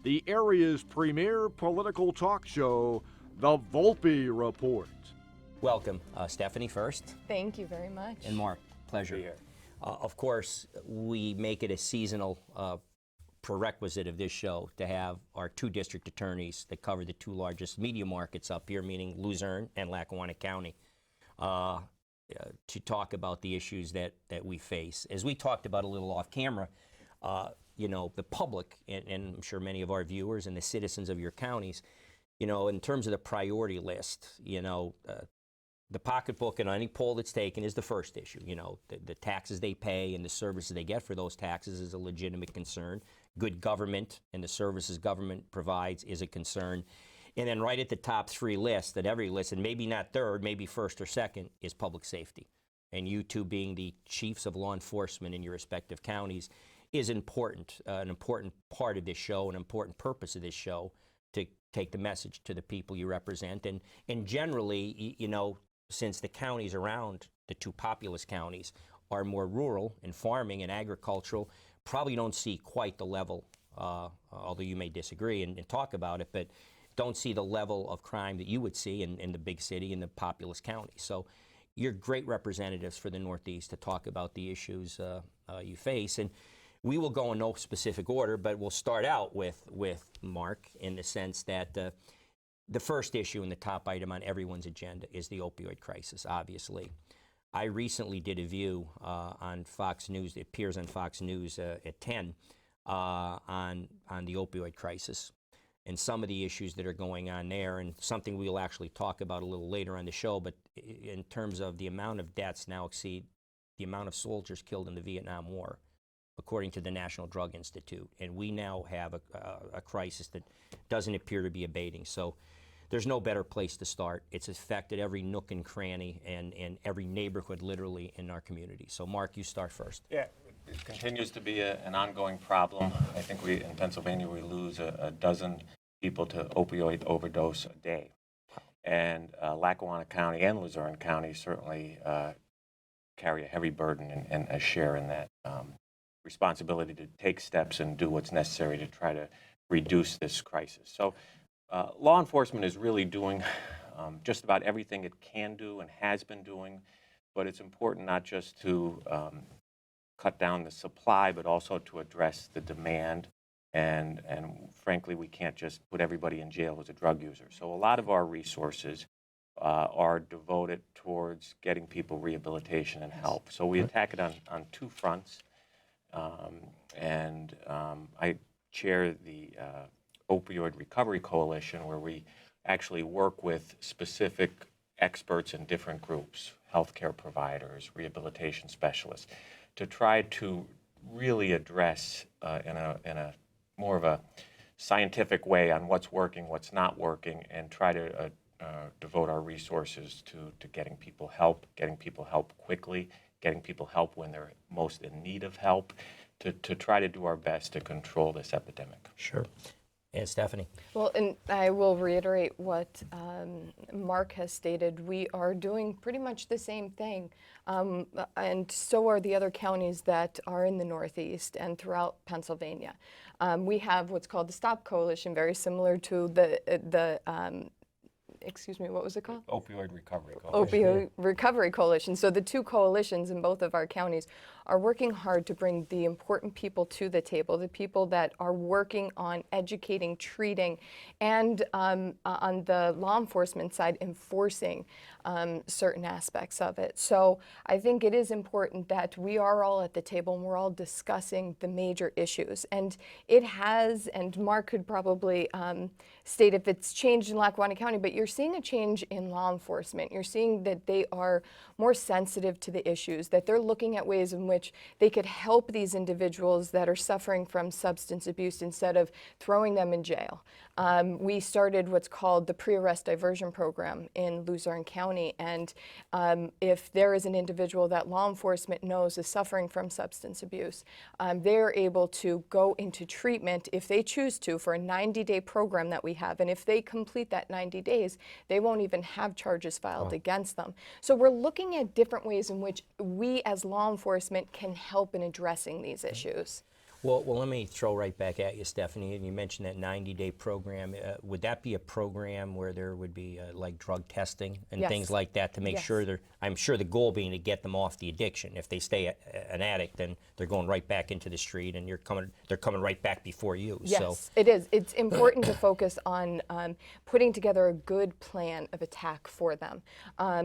the area's premier political talk show, the Volpe Report. Welcome, Stephanie first. Thank you very much. And Mark, pleasure. Here. Of course, we make it a seasonal prerequisite of this show to have our two district attorneys that cover the two largest media markets up here, meaning Luzerne and Lackawanna County, to talk about the issues that we face. As we talked about a little off camera, you know, the public, and I'm sure many of our viewers and the citizens of your counties, you know, in terms of the priority list, you know, the pocketbook and any poll that's taken is the first issue. You know, the taxes they pay and the services they get for those taxes is a legitimate concern. Good government and the services government provides is a concern. And then right at the top three lists, that every list, and maybe not third, maybe first or second, is public safety. And you two being the chiefs of law enforcement in your respective counties is important, an important part of this show, an important purpose of this show, to take the message to the people you represent. And generally, you know, since the counties around the two populous counties are more rural and farming and agricultural, probably don't see quite the level, although you may disagree and talk about it, but don't see the level of crime that you would see in the big city and the populous county. So you're great representatives for the Northeast to talk about the issues you face. And we will go in no specific order, but we'll start out with Mark in the sense that the first issue and the top item on everyone's agenda is the opioid crisis, obviously. I recently did a view on Fox News, it appears on Fox News at 10, on the opioid crisis and some of the issues that are going on there, and something we'll actually talk about a little later on the show, but in terms of the amount of deaths now exceed the amount of soldiers killed in the Vietnam War, according to the National Drug Institute. And we now have a crisis that doesn't appear to be abating. So there's no better place to start. It's affected every nook and cranny and every neighborhood literally in our community. So Mark, you start first. Yeah, it continues to be an ongoing problem. I think in Pennsylvania, we lose a dozen people to opioid overdose a day. And Lackawanna County and Luzerne County certainly carry a heavy burden and a share in that responsibility to take steps and do what's necessary to try to reduce this crisis. So law enforcement is really doing just about everything it can do and has been doing, but it's important not just to cut down the supply, but also to address the demand. And frankly, we can't just put everybody in jail who's a drug user. So a lot of our resources are devoted towards getting people rehabilitation and help. So we attack it on two fronts. I chair the Opioid Recovery Coalition, where we actually work with specific experts in different groups, healthcare providers, rehabilitation specialists, to try to really address in a more of a scientific way on what's working, what's not working, and try to devote our resources to getting people help quickly, getting people help when they're most in need of help, to try to do our best to control this epidemic. Sure. And Stephanie. Well, and I will reiterate what Mark has stated. We are doing pretty much the same thing, and so are the other counties that are in the Northeast and throughout Pennsylvania. We have what's called the STOP Coalition, very similar to the excuse me, what was it called? Opioid Recovery Coalition. Opioid Recovery Coalition. So the two coalitions in both of our counties are working hard to bring the important people to the table, the people that are working on educating, treating, and on the law enforcement side, enforcing certain aspects of it. So I think it is important that we are all at the table and we're all discussing the major issues. And it has, and Mark could probably state if it's changed in Lackawanna County, but you're seeing a change in law enforcement. You're seeing that they are more sensitive to the issues, that they're looking at ways in which they could help these individuals that are suffering from substance abuse instead of throwing them in jail. We started what's called the pre-arrest diversion program in Luzerne County, and if there is an individual that law enforcement knows is suffering from substance abuse, they're able to go into treatment if they choose to for a 90-day program that we have, and if they complete that 90 days, they won't even have charges filed against them. So we're looking at different ways in which we as law enforcement can help in addressing these issues. Well, let me throw right back at you, Stephanie. And you mentioned that 90-day program. Would that be a program where there would be like drug testing and Yes. things like that to make Yes. sure I'm sure the goal being to get them off the addiction. If they stay an addict, then they're going right back into the street, and they're coming right back before you. Yes, So, it is. It's important to focus on putting together a good plan of attack for them,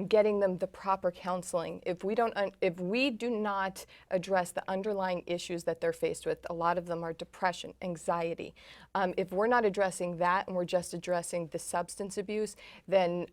getting them the proper counseling. If we do not address the underlying issues that they're faced with, a lot of them are depression, anxiety. If we're not addressing that and we're just addressing the substance abuse, then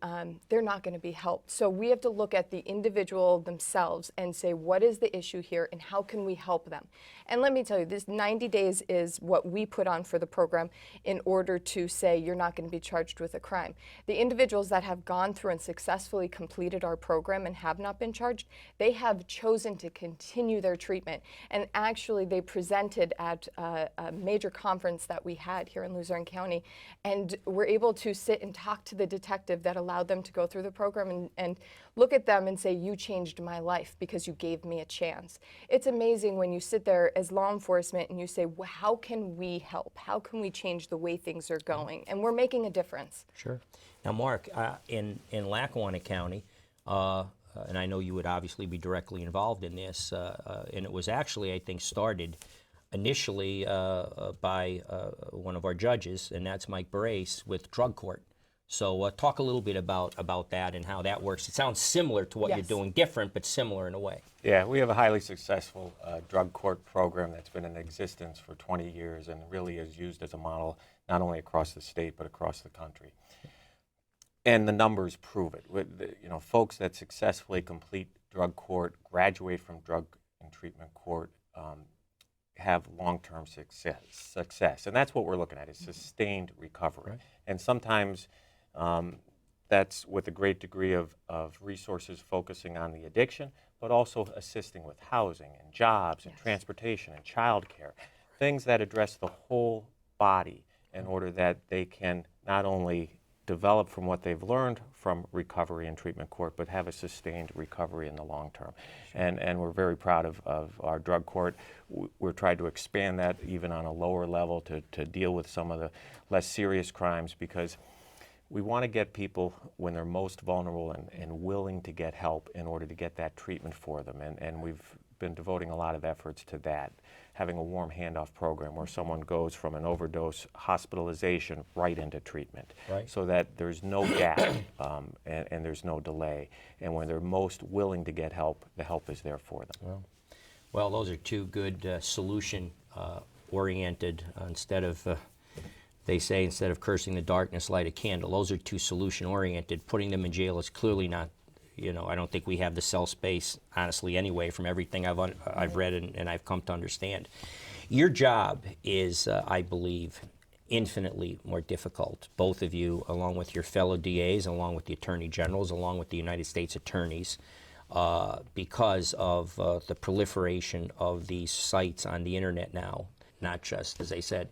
they're not going to be helped. So we have to look at the individual themselves and say, what is the issue here and how can we help them? And let me tell you, this 90 days is what we put on for the program in order to say you're not going to be charged with a crime. The individuals that have gone through and successfully completed our program and have not been charged, they have chosen to continue their treatment. And actually, they presented at a major conference that we had here in Luzerne County, and were able to sit and talk to the detective that allowed them to go through the program and look at them and say, you changed my life because you gave me a chance. It's amazing when you sit there as law enforcement and you say, well, how can we help? How can we change the way things are going? And we're making a difference. sure. Now, Mark, in Lackawanna County, and I know you would obviously be directly involved in this, and it was actually, I think, started initially by one of our judges, and that's Mike Brace with drug court. So talk a little bit about that and how that works. It sounds similar to what you're Yes. doing, different but similar in a way. Yeah, we have a highly successful drug court program that's been in existence for 20 years and really is used as a model not only across the state but across the country. And the numbers prove it. Folks that successfully complete drug court, graduate from drug and treatment court, have long-term success. And that's what we're looking at, is sustained recovery. Right. And sometimes that's with a great degree of resources focusing on the addiction, but also assisting with housing and jobs and transportation and childcare, things that address the whole body in order that they can not only develop from what they've learned from recovery and treatment court, but have a sustained recovery in the long term. And we're very proud of our drug court. We're trying to expand that even on a lower level to deal with some of the less serious crimes, because we want to get people when they're most vulnerable and willing to get help in order to get that treatment for them. And we've been devoting a lot of efforts to that, having a warm handoff program where someone goes from an overdose hospitalization right into treatment, Right. so that there's no gap and there's no delay. And when they're most willing to get help, the help is there for them. Well, those are two good solution-oriented, they say, instead of cursing the darkness, light a candle. Those are two solution-oriented. Putting them in jail is clearly not, I don't think we have the cell space, honestly, anyway, from everything I've read and I've come to understand. Your job is, I believe, infinitely more difficult, both of you, along with your fellow DAs, along with the Attorney Generals, along with the United States Attorneys, because of the proliferation of these sites on the internet now, not just, as I said,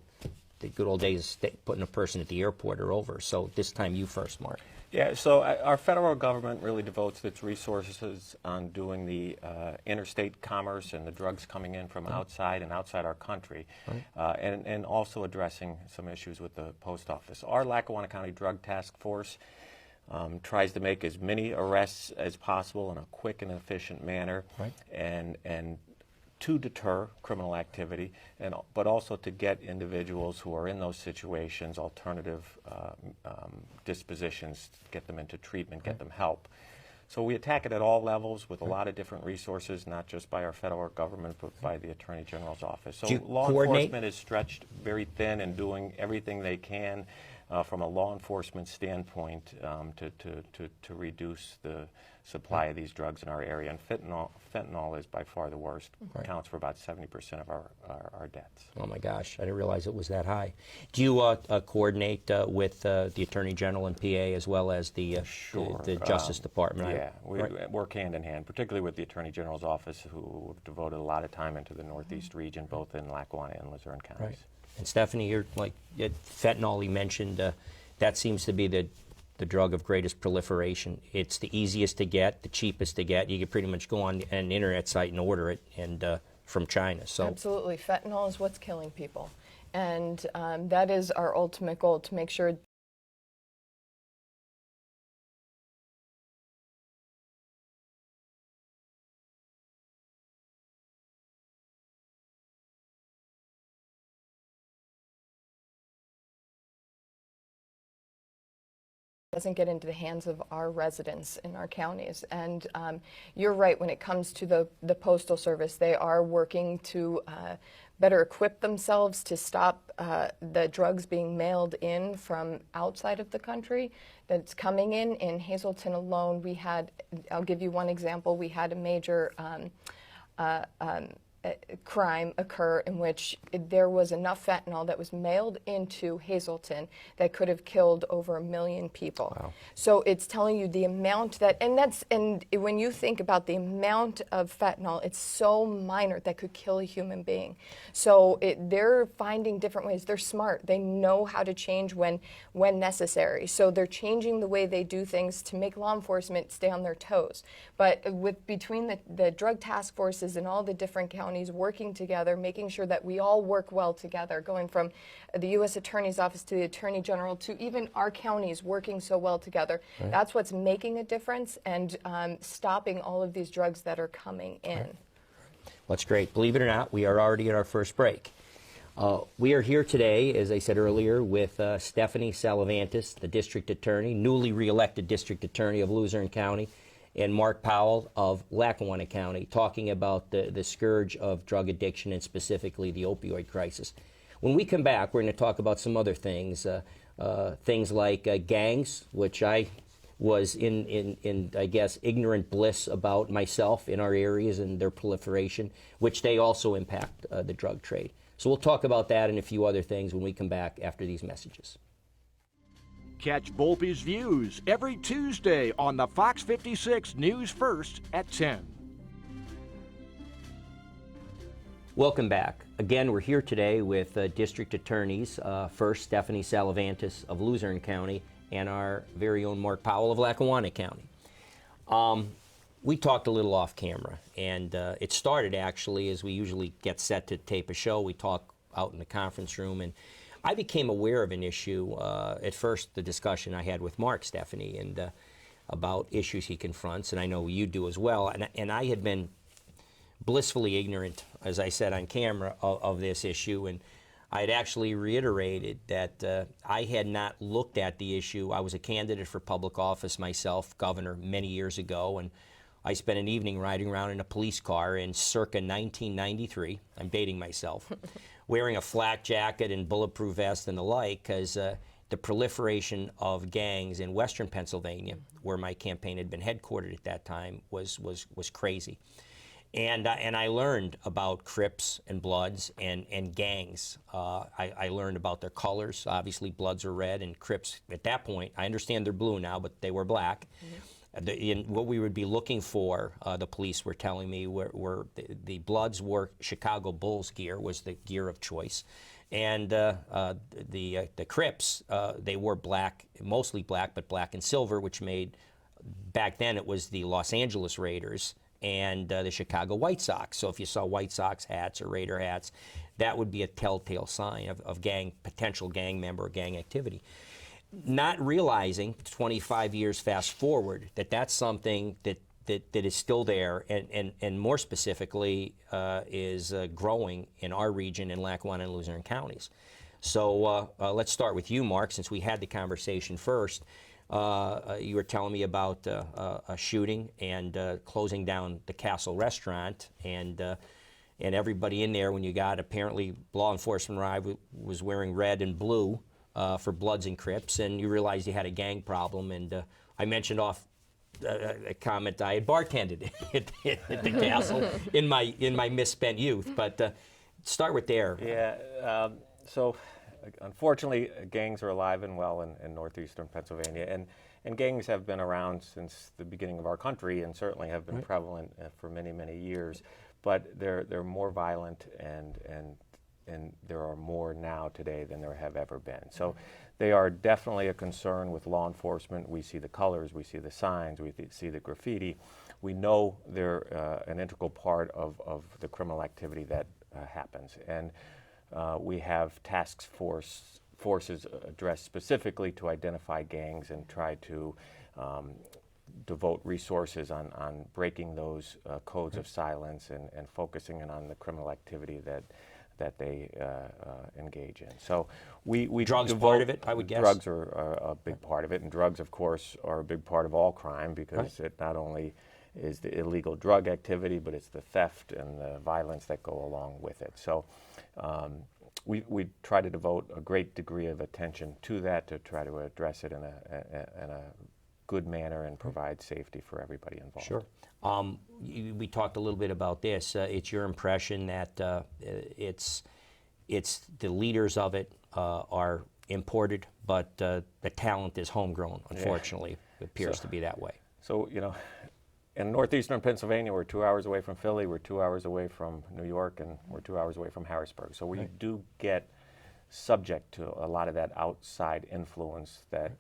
the good old days putting a person at the airport or over. So this time you first, Mark. Yeah, so our federal government really devotes its resources on doing the interstate commerce and the drugs coming in from outside and outside our country, and also addressing some issues with the post office. Our Lackawanna County Drug Task Force tries to make as many arrests as possible in a quick and efficient manner, and to deter criminal activity, but also to get individuals who are in those situations alternative dispositions, get them into treatment, get them help. So we attack it at all levels with a lot of different resources, not just by our federal government, but by the Attorney General's office. So law enforcement is stretched very thin and doing everything they can from a law enforcement standpoint to reduce the supply of these drugs in our area. And fentanyl is by far the worst, accounts for about 70% of our deaths. Oh my gosh, I didn't realize it was that high. Do you coordinate with the Attorney General and PA as well as the Justice Department? Yeah, we work hand in hand, particularly with the Attorney General's office, who have devoted a lot of time into the Northeast region, both in Lackawanna and Luzerne counties. Right. And Stephanie, you're like fentanyl. You mentioned that seems to be the drug of greatest proliferation. It's the easiest to get, the cheapest to get. You can pretty much go on an internet site and order it, and from China. So Absolutely. Fentanyl is what's killing people. And that is our ultimate goal, to make sure doesn't get into the hands of our residents in our counties. And you're right, when it comes to the Postal Service, they are working to better equip themselves to stop the drugs being mailed in from outside of the country that's coming in. In Hazleton alone, we had, I'll give you one example, we had a major crime occur in which there was enough fentanyl that was mailed into Hazleton that could have killed over 1 million people. Wow. So it's telling you the amount that, and when you think about the amount of fentanyl, it's so minor that could kill a human being. So they're finding different ways. They're smart. They know how to change when necessary. So they're changing the way they do things to make law enforcement stay on their toes. But between the drug task forces and all the different counties working together, making sure that we all work well together, going from the U.S. Attorney's Office to the Attorney General to even our counties working so well together. Right. That's what's making a difference and stopping all of these drugs that are coming in. Right. Well, that's great. Believe it or not, we are already at our first break. We are here today, as I said earlier, with Stephanie Salavantis, the District Attorney, newly re-elected District Attorney of Luzerne County, and Mark Powell of Lackawanna County, talking about the scourge of drug addiction and specifically the opioid crisis. When we come back, we're going to talk about some other things, things like gangs, which I was in I guess, ignorant bliss about myself in our areas and their proliferation, which they also impact the drug trade. So we'll talk about that and a few other things when we come back after these messages. Catch Volpe's Views every Tuesday on the Fox 56 News First at 10. Welcome back. Again, we're here today with District Attorneys, first Stephanie Salavantis of Luzerne County and our very own Mark Powell of Lackawanna County. We talked a little off camera, and it started actually as we usually get set to tape a show. We talk out in the conference room, and I became aware of an issue, at first the discussion I had with Mark, Stephanie, and about issues he confronts, and I know you do as well, and I had been blissfully ignorant, as I said on camera, of this issue, and I had actually reiterated that I had not looked at the issue. I was a candidate for public office myself, governor, many years ago, and I spent an evening riding around in a police car in circa 1993, I'm dating myself, wearing a flak jacket and bulletproof vest and the like, because the proliferation of gangs in western Pennsylvania, where my campaign had been headquartered at that time, was crazy. And I learned about Crips and Bloods and gangs. I learned about their colors. Obviously, Bloods are red, and Crips, at that point, I understand they're blue now, but they were black. Mm-hmm. What we would be looking for, the police were telling me, were the Bloods wore Chicago Bulls gear, was the gear of choice. And the Crips, they wore black, mostly black, but black and silver, which made, back then it was the Los Angeles Raiders and the Chicago White Sox. So if you saw White Sox hats or Raider hats, that would be a telltale sign of potential gang member or gang activity. Not realizing, 25 years fast forward, that that's something that is still there, and more specifically is growing in our region in Lackawanna and Luzerne counties. So let's start with you, Mark, since we had the conversation first. You were telling me about a shooting and closing down the Castle restaurant, and everybody in there, when you got, apparently law enforcement arrived, was wearing red and blue for Bloods and Crips, and you realized you had a gang problem. And I mentioned off a comment I had bartended at the Castle in my misspent youth. But start with there. Yeah. So unfortunately, gangs are alive and well in northeastern Pennsylvania, and gangs have been around since the beginning of our country, and certainly have been prevalent for many, many years. But they're more violent and and there are more now today than there have ever been. So they are definitely a concern with law enforcement. We see the colors, we see the signs, we see the graffiti. We know they're an integral part of the criminal activity that happens. And we have forces addressed specifically to identify gangs and try to devote resources on breaking those codes of silence and focusing in on the criminal activity that they engage in. So we drugs part of it, I would guess. Drugs are a big part of it, and drugs, of course, are a big part of all crime because it not only is the illegal drug activity, but it's the theft and the violence that go along with it. So we try to devote a great degree of attention to that to try to address it in a good manner and provide safety for everybody involved. Sure. We talked a little bit about this. It's your impression that it's the leaders of it are imported, but the talent is homegrown, unfortunately. It appears to be that way. So, in northeastern Pennsylvania, we're 2 hours away from Philly, we're 2 hours away from New York, and we're 2 hours away from Harrisburg. So we do get subject to a lot of that outside influence that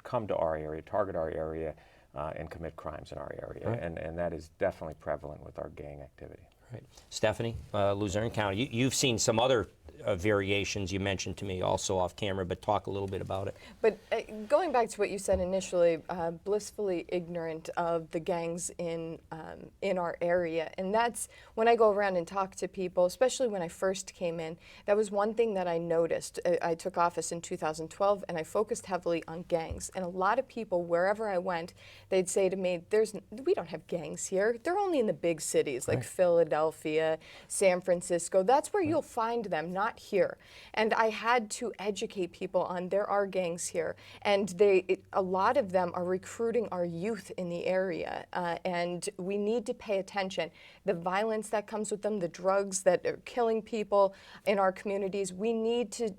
come to our area, target our area, and commit crimes in our area. And that is definitely prevalent with our gang activity. Right. Stephanie, Luzerne County, you've seen some other variations you mentioned to me also off camera, but talk a little bit about it. But going back to what you said initially, blissfully ignorant of the gangs in our area, and that's when I go around and talk to people, especially when I first came in, that was one thing that I noticed. I took office in 2012 and I focused heavily on gangs, and a lot of people, wherever I went, they'd say to me, we don't have gangs here. They're only in the big cities like Philadelphia, San Francisco. That's where you'll find them, not here. And I had to educate people on there are gangs here, and a lot of them are recruiting our youth in the area, and we need to pay attention. The violence that comes with them, the drugs that are killing people in our communities, we need to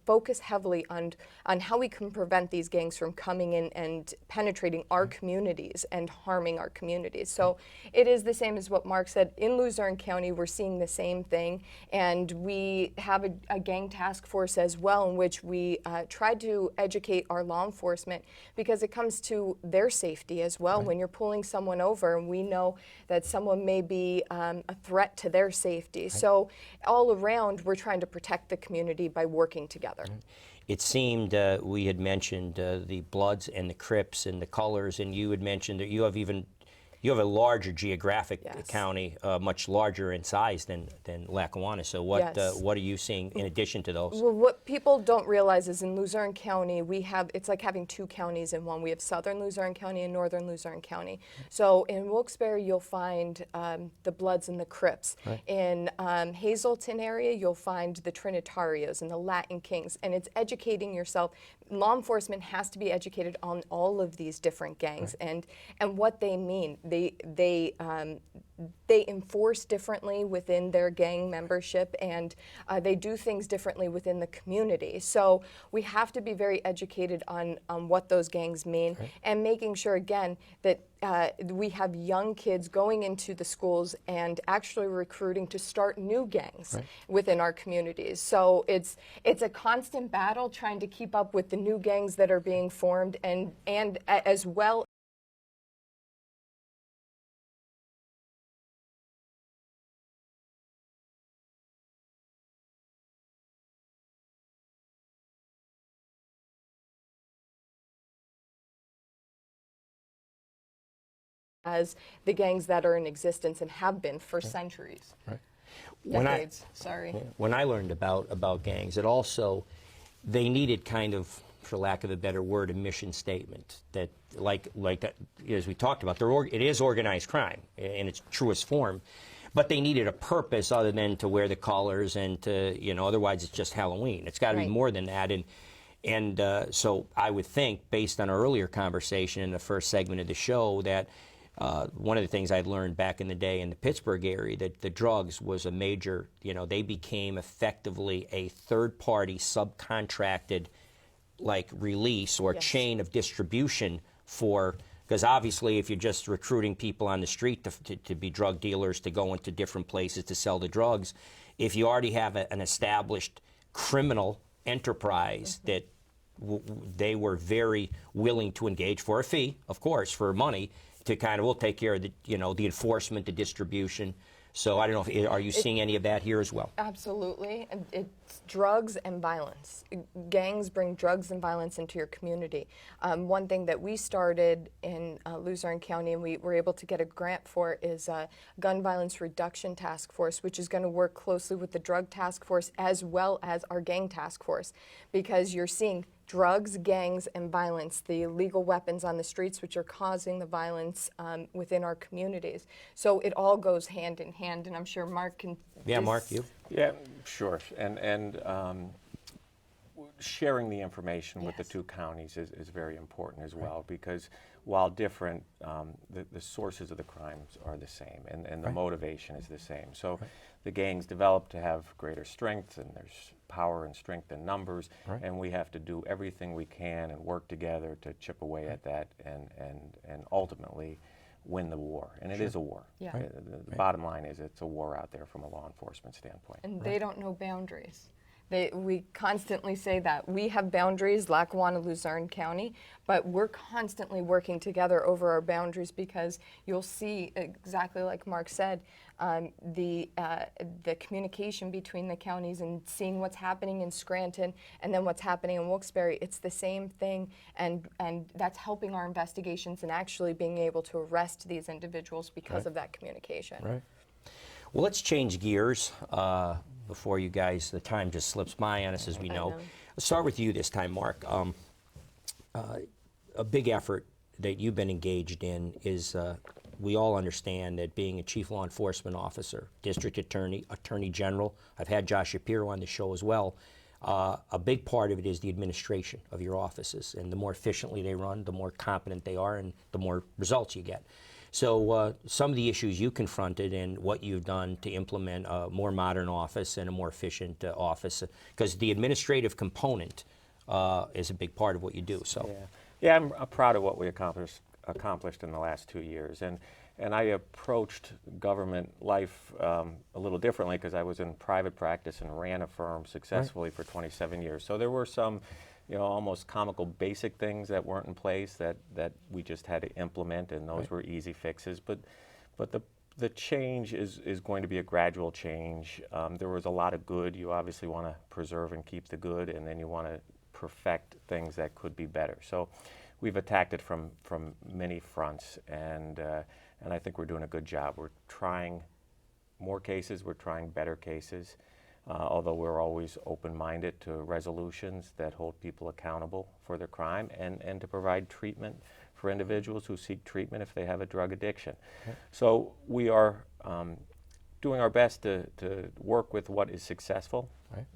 focus heavily on how we can prevent these gangs from coming in and penetrating our communities and harming our communities. So it is the same as what Mark said. In Luzerne County, we're seeing the same thing, and we have a gang task force as well in which we try to educate our law enforcement because it comes to their safety as well. When you're pulling someone over, and we know that someone may be a threat to their safety. So all around, we're trying to protect the community by working together. It seemed we had mentioned the Bloods and the Crips and the colors, and you had mentioned that you have a larger geographic county, much larger in size than Lackawanna. So what are you seeing in addition to those? Well, what people don't realize is in Luzerne County, it's like having two counties in one. We have southern Luzerne County and northern Luzerne County. So in Wilkes-Barre, you'll find the Bloods and the Crips. In Hazleton area, you'll find the Trinitarios and the Latin Kings. And it's educating yourself. Law enforcement has to be educated on all of these different gangs and what they mean. They enforce differently within their gang membership, and they do things differently within the community. So we have to be very educated on what those gangs mean, and making sure, again, that we have young kids going into the schools and actually recruiting to start new gangs within our communities. So it's a constant battle trying to keep up with the new gangs that are being formed, and as well as the gangs that are in existence and have been for centuries. Decades, sorry. When I learned about gangs, it also, they needed kind of, for lack of a better word, a mission statement that, like as we talked about, it is organized crime in its truest form, but they needed a purpose other than to wear the colors and to, otherwise it's just Halloween. It's got to be more than that. And so I would think, based on our earlier conversation in the first segment of the show, that one of the things I'd learned back in the day in the Pittsburgh area, that the drugs was a major, they became effectively a third-party subcontracted release or chain of distribution because obviously if you're just recruiting people on the street to be drug dealers to go into different places to sell the drugs, if you already have an established criminal enterprise that they were very willing to engage for a fee, of course, for money, to kind of, we'll take care of the, the enforcement, the distribution. So I don't know, are you seeing any of that here as well? Absolutely. And it's drugs and violence. Gangs bring drugs and violence into your community. One thing that we started in Luzerne County and we were able to get a grant for is a Gun Violence Reduction Task Force, which is going to work closely with the Drug Task Force as well as our Gang Task Force, because you're seeing drugs, gangs, and violence, the legal weapons on the streets which are causing the violence within our communities. So it all goes hand in hand, and I'm sure Mark can... Yeah, Mark, you? Yeah, sure. And sharing the information with the two counties is very important as well, because while different, the sources of the crimes are the same, and the motivation is the same. So the gangs develop to have greater strength, and there's power and strength in numbers, and we have to do everything we can and work together to chip away at that and ultimately win the war. And it is a war. Yeah. The bottom line is it's a war out there from a law enforcement standpoint. And they don't know boundaries. We constantly say that. We have boundaries, Lackawanna, Luzerne County, but we're constantly working together over our boundaries, because you'll see, exactly like Mark said, the communication between the counties and seeing what's happening in Scranton and then what's happening in Wilkes-Barre. It's the same thing, and that's helping our investigations and actually being able to arrest these individuals because of that communication. Right. Well, let's change gears before you guys, the time just slips by on us, as we know. Let's start with you this time, Mark. A big effort that you've been engaged in is, we all understand that being a chief law enforcement officer, district attorney, attorney general, I've had Josh Shapiro on the show as well, a big part of it is the administration of your offices, and the more efficiently they run, the more competent they are, and the more results you get. So some of the issues you confronted and what you've done to implement a more modern office and a more efficient office, because the administrative component is a big part of what you do. So, yeah, I'm proud of what we accomplished in the last 2 years, and I approached government life a little differently, because I was in private practice and ran a firm successfully for 27 years. So there were some, almost comical basic things that weren't in place that we just had to implement, and those were easy fixes. But the change is going to be a gradual change. There was a lot of good. You obviously want to preserve and keep the good, and then you want to perfect things that could be better. So we've attacked it from many fronts, and I think we're doing a good job. We're trying more cases. We're trying better cases. Although we're always open-minded to resolutions that hold people accountable for their crime, and to provide treatment for individuals who seek treatment if they have a drug addiction. So we are doing our best to work with what is successful.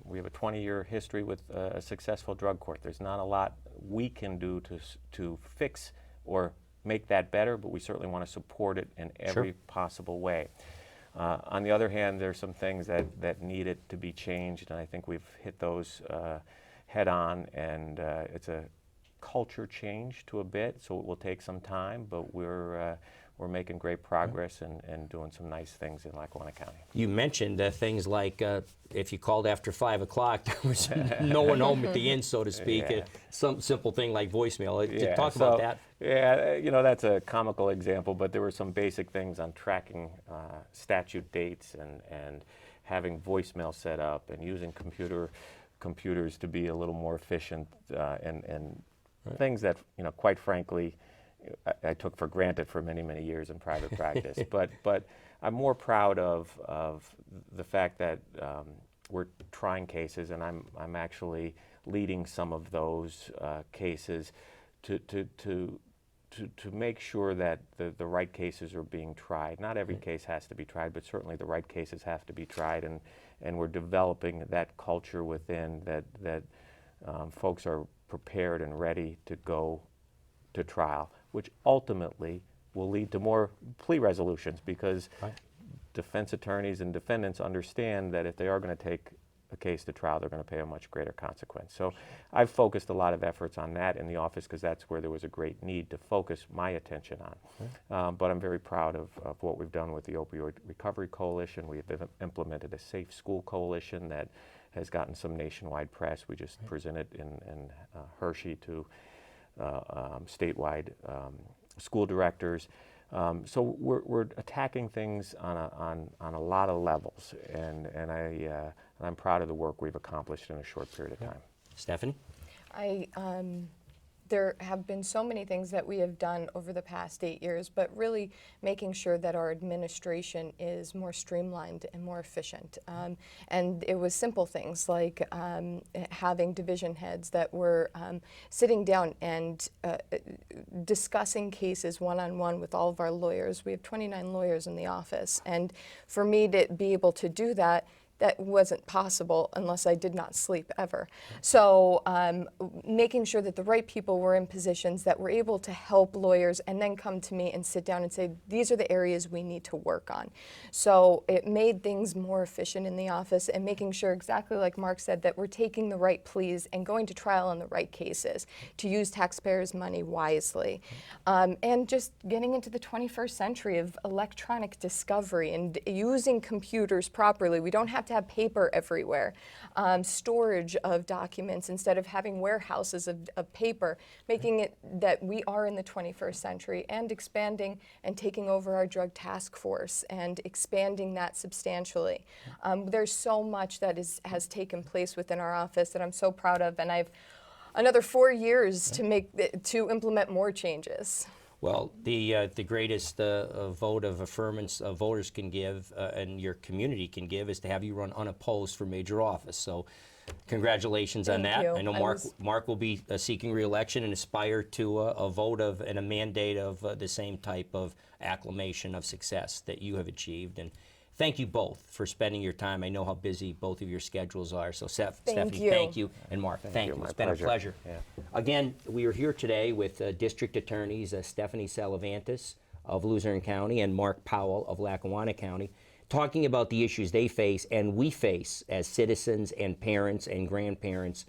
We have a 20-year history with a successful drug court. There's not a lot we can do to fix or make that better, but we certainly want to support it in every possible way. On the other hand, there's some things that needed to be changed, and I think we've hit those head on, and it's a culture change to a bit, so it will take some time, but we're making great progress and doing some nice things in Lackawanna County. You mentioned things like if you called after 5 o'clock, there was no one home at the inn, so to speak. Some simple thing like voicemail. Talk about that. Yeah, that's a comical example, but there were some basic things on tracking statute dates and having voicemail set up and using computers to be a little more efficient and things that, quite frankly, I took for granted for many, many years in private practice. But I'm more proud of the fact that we're trying cases, and I'm actually leading some of those cases to make sure that the right cases are being tried. Not every case has to be tried, but certainly the right cases have to be tried, and we're developing that culture within that folks are prepared and ready to go to trial, which ultimately will lead to more plea resolutions, because defense attorneys and defendants understand that if they are going to take a case to trial, they're going to pay a much greater consequence. So I've focused a lot of efforts on that in the office because that's where there was a great need to focus my attention on. But I'm very proud of what we've done with the Opioid Recovery Coalition. We've implemented a Safe School Coalition that has gotten some nationwide press. We just presented in Hershey to statewide school directors. So we're attacking things on a lot of levels, and I'm proud of the work we've accomplished in a short period of time. Stephanie? There have been so many things that we have done over the past 8 years, but really making sure that our administration is more streamlined and more efficient. And it was simple things like having division heads that were sitting down and discussing cases one-on-one with all of our lawyers. We have 29 lawyers in the office, and for me to be able to do that, that wasn't possible unless I did not sleep ever. So making sure that the right people were in positions that were able to help lawyers and then come to me and sit down and say, these are the areas we need to work on. So it made things more efficient in the office and making sure, exactly like Mark said, that we're taking the right pleas and going to trial on the right cases to use taxpayers' money wisely. And just getting into the 21st century of electronic discovery and using computers properly. We don't have to have paper everywhere. Storage of documents instead of having warehouses of paper, making it that we are in the 21st century, and expanding and taking over our drug task force and expanding that substantially. There's so much that has taken place within our office that I'm so proud of, and I've another 4 years to implement more changes. Well, the greatest vote of affirmance voters can give and your community can give is to have you run unopposed for major office. So congratulations on that. You. I know Mark will be seeking re-election and aspire to a vote of and a mandate of the same type of acclamation of success that you have achieved. And thank you both for spending your time. I know how busy both of your schedules are. So Stephanie, thank you. And Mark, thank you. It's been a pleasure. Yeah. Again, we are here today with District Attorneys Stephanie Salavantis of Luzerne County and Mark Powell of Lackawanna County, talking about the issues they face and we face as citizens and parents and grandparents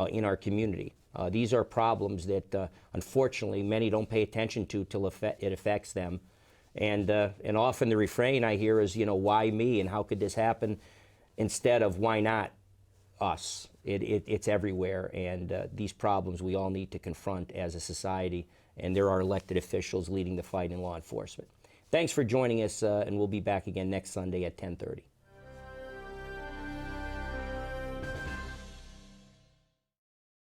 in our community. These are problems that unfortunately many don't pay attention to till it affects them. And often the refrain I hear is, why me and how could this happen, instead of why not us. It's everywhere, and these problems we all need to confront as a society, and there are elected officials leading the fight in law enforcement. Thanks for joining us, and we'll be back again next Sunday at 10:30.